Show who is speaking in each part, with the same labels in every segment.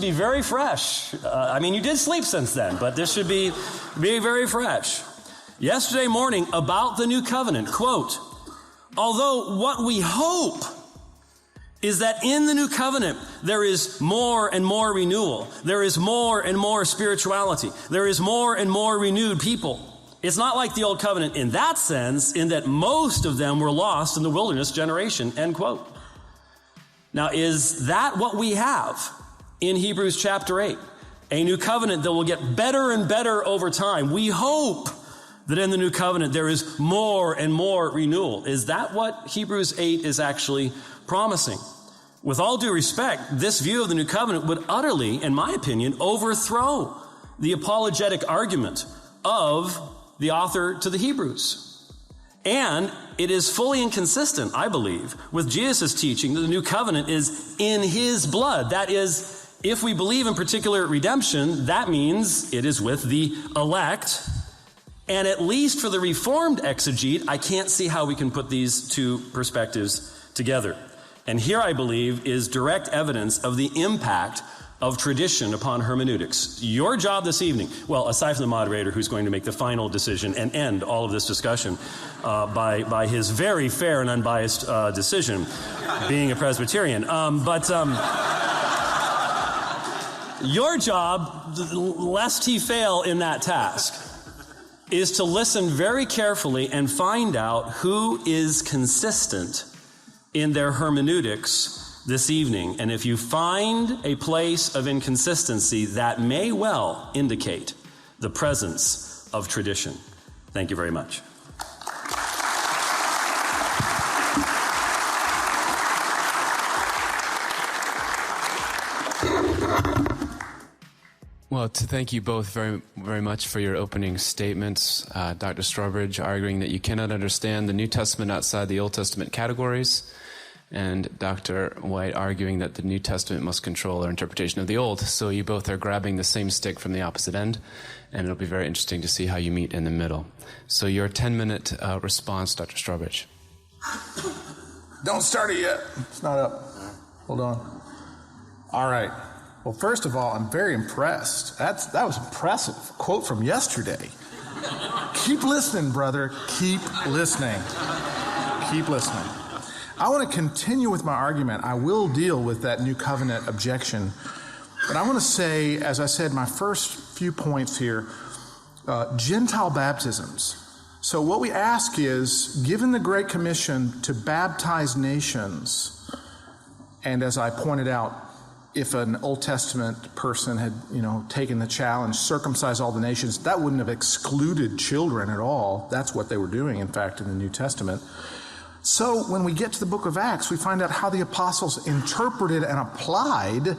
Speaker 1: be very fresh. You did sleep since then, but this should be very fresh. Yesterday morning, about the new covenant, quote, although what we hope is that in the new covenant, there is more and more renewal. There is more and more spirituality. There is more and more renewed people. It's not like the old covenant in that sense, in that most of them were lost in the wilderness generation, end quote. Now, is that what we have in Hebrews chapter 8? A new covenant that will get better and better over time. We hope that in the new covenant there is more and more renewal. Is that what Hebrews 8 is actually promising? With all due respect, this view of the new covenant would utterly, in my opinion, overthrow the apologetic argument of the author to the Hebrews. And it is fully inconsistent, I believe, with Jesus' teaching that the new covenant is in his blood. That is, if we believe in particular redemption, that means it is with the elect. And at least for the Reformed exegete, I can't see how we can put these two perspectives together. And here, I believe, is direct evidence of the impact of tradition upon hermeneutics. Your job this evening, well, aside from the moderator who's going to make the final decision and end all of this discussion by his very fair and unbiased decision, being a Presbyterian. Your job, lest he fail in that task, is to listen very carefully and find out who is consistent in their hermeneutics this evening. And if you find a place of inconsistency, that may well indicate the presence of tradition. Thank you very much.
Speaker 2: Well, to thank you both very, very much for your opening statements. Dr. Strawbridge arguing that you cannot understand the New Testament outside the Old Testament categories, and Dr. White arguing that the New Testament must control our interpretation of the Old. So you both are grabbing the same stick from the opposite end, and it'll be very interesting to see how you meet in the middle. So your 10-minute response, Dr. Strawbridge.
Speaker 3: Don't start it yet. It's not up. Hold on. All right. Well, first of all, I'm very impressed. That was impressive. Quote from yesterday. Keep listening, brother. Keep listening. Keep listening. I want to continue with my argument. I will deal with that new covenant objection. But I want to say, as I said, my first few points here, Gentile baptisms. So what we ask is, given the Great Commission to baptize nations, and as I pointed out, if an Old Testament person had, taken the challenge, circumcise all the nations, that wouldn't have excluded children at all. That's what they were doing, in fact, in the New Testament. So when we get to the book of Acts, we find out how the apostles interpreted and applied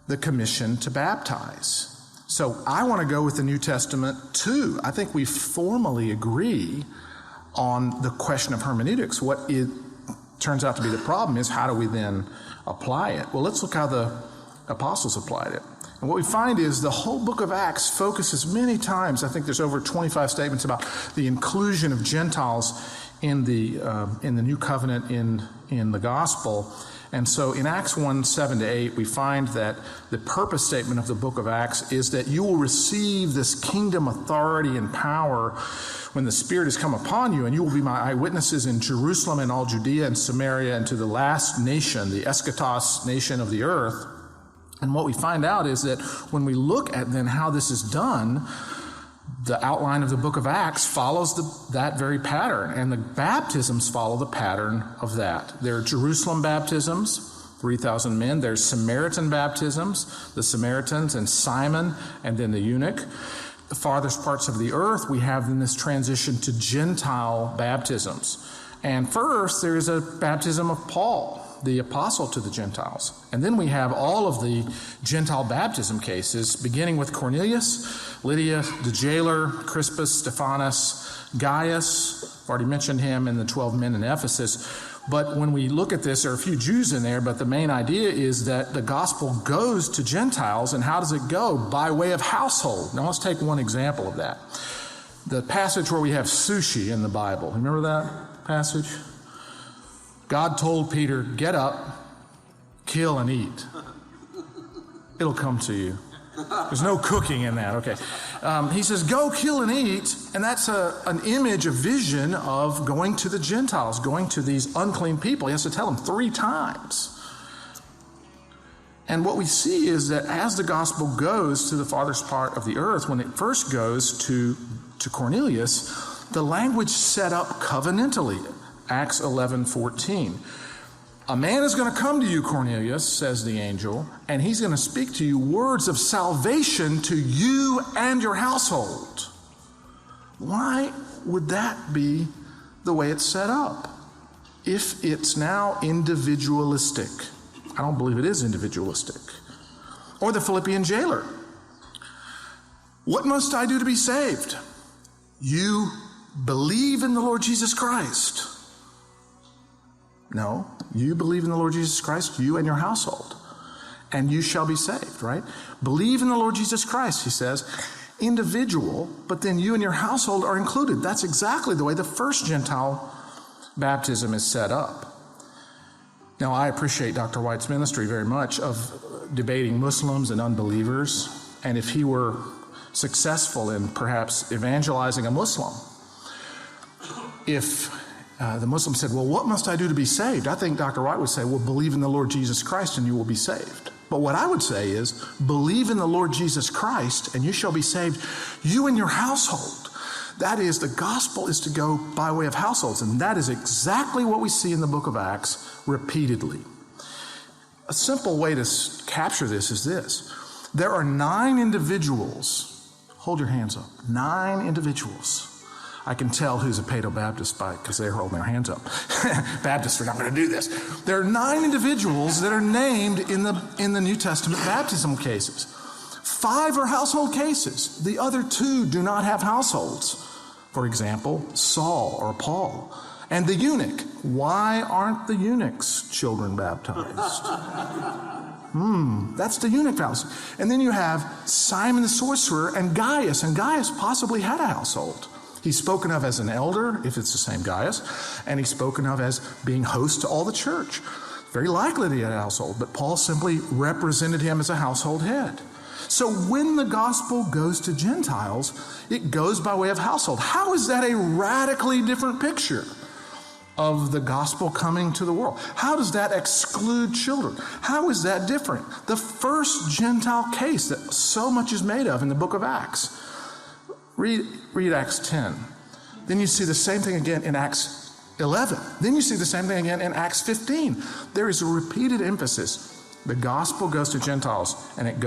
Speaker 3: the commission to baptize. So I want to go with the New Testament too. I think we formally agree on the question of hermeneutics. What it turns out to be the problem is, how do we then apply it? Well, let's look how the apostles applied it. And what we find is the whole book of Acts focuses many times, I think there's over 25 statements about the inclusion of Gentiles in the new covenant in the gospel. And so in Acts 1:7-8, we find that the purpose statement of the book of Acts is that you will receive this kingdom authority and power when the Spirit has come upon you, and you will be my eyewitnesses in Jerusalem and all Judea and Samaria and to the last nation, the eschatos nation of the earth. And what we find out is that when we look at then how this is done, the outline of the book of Acts follows that very pattern, and the baptisms follow the pattern of that. There are Jerusalem baptisms, 3,000 men. There's Samaritan baptisms, the Samaritans and Simon, and then the eunuch. The farthest parts of the earth, we have in this transition to Gentile baptisms. And first, there is a baptism of Paul, the apostle to the Gentiles. And then we have all of the Gentile baptism cases, beginning with Cornelius, Lydia, the jailer, Crispus, Stephanus, Gaius. I've already mentioned him, and the 12 men in Ephesus. But when we look at this, there are a few Jews in there, but the main idea is that the gospel goes to Gentiles. And how does it go? By way of household. Now let's take one example of that. The passage where we have sushi in the Bible. Remember that passage? God told Peter, get up, kill and eat. It'll come to you. There's no cooking in that. Okay. He says, go kill and eat. And that's an image, a vision of going to the Gentiles, going to these unclean people. He has to tell them 3 times. And what we see is that as the gospel goes to the farthest part of the earth, when it first goes to Cornelius, the language set up covenantally. Acts 11:14. A man is going to come to you, Cornelius, says the angel, and he's going to speak to you words of salvation to you and your household. Why would that be the way it's set up? If it's now individualistic. I don't believe it is individualistic. Or the Philippian jailer. What must I do to be saved? You believe in the Lord Jesus Christ. No, you believe in the Lord Jesus Christ, you and your household, and you shall be saved, right? Believe in the Lord Jesus Christ, he says, individual, but then you and your household are included. That's exactly the way the first Gentile baptism is set up. Now, I appreciate Dr. White's ministry very much of debating Muslims and unbelievers, and if he were successful in perhaps evangelizing a Muslim, if the Muslim said, well, what must I do to be saved? I think Dr. White would say, well, believe in the Lord Jesus Christ and you will be saved. But what I would say is, believe in the Lord Jesus Christ and you shall be saved, you and your household. That is, the gospel is to go by way of households. And that is exactly what we see in the book of Acts repeatedly. A simple way to capture this is this. There are 9 individuals. Hold your hands up. 9 individuals. I can tell who's a Paedo-Baptist because they're holding their hands up. Baptists are not going to do this. There are 9 individuals that are named in the New Testament baptism cases. 5 are household cases. The other 2 do not have households. For example, Saul or Paul. And the eunuch. Why aren't the eunuch's children baptized? That's the eunuch house. And then you have Simon the sorcerer and Gaius possibly had a household. He's spoken of as an elder, if it's the same Gaius, and he's spoken of as being host to all the church. Very likely that he had a household, but Paul simply represented him as a household head. So when the gospel goes to Gentiles, it goes by way of household. How is that a radically different picture of the gospel coming to the world? How does that exclude children? How is that different? The first Gentile case that so much is made of in the book of Acts. Read Acts 10. Then you see the same thing again in Acts 11. Then you see the same thing again in Acts 15. There is a repeated emphasis. The gospel goes to Gentiles and it goes